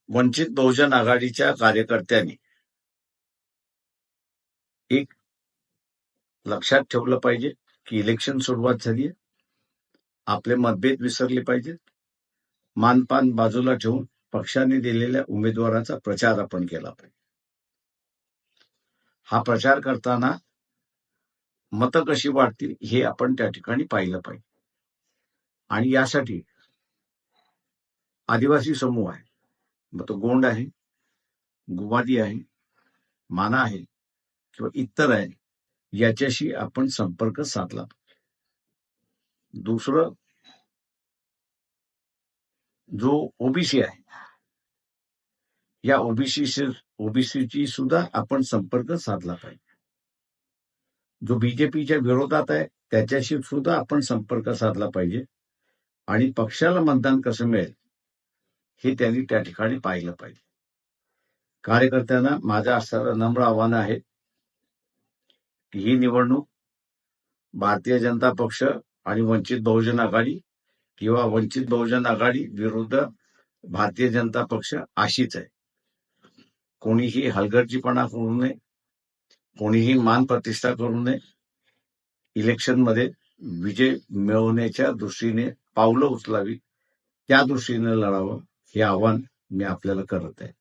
वंचित बहुजन आघाडीच्या कार्यकर्त्यांनी एक लक्षात ठेवलं पाहिजे की इलेक्शन सुरुवात झाली आहे. आपले मतभेद विसरले पाहिजेत. मानपान बाजूला ठेवून पक्षाने दिलेल्या उमेदवाराचा प्रचार आपण केला पाहिजे. हा प्रचार करताना मतं कशी वाढतील हे आपण त्या ठिकाणी पाहिलं पाहिजे. आणि यासाठी आदिवासी समूह आहे, मग तो गोंड आहे, गुवादी आहे, माना आहे किंवा इतर आहे, याच्याशी आपण संपर्क साधला. दुसरं, जो ओबीसी आहे, या ओबीसीची सुद्धा आपण संपर्क साधला पाहिजे. जो बीजेपीच्या विरोधात आहे त्याच्याशी सुद्धा आपण संपर्क साधला पाहिजे. आणि पक्षाला मतदान कसं मिळेल हे त्यांनी त्या ठिकाणी पाहिलं पाहिजे. कार्यकर्त्यांना माझं असणारं नम्र आव्हान आहे की ही निवडणूक भारतीय जनता पक्ष आणि वंचित बहुजन आघाडी किंवा वंचित बहुजन आघाडी विरुद्ध भारतीय जनता पक्ष अशीच आहे. कोणीही हलगर्जीपणा करू नये, कोणीही मान प्रतिष्ठा करू नये. इलेक्शनमध्ये विजय मिळवण्याच्या दृष्टीने पावलं उचलावी, त्या दृष्टीने लढावं, हे आव्हान मी आपल्याला करत आहे.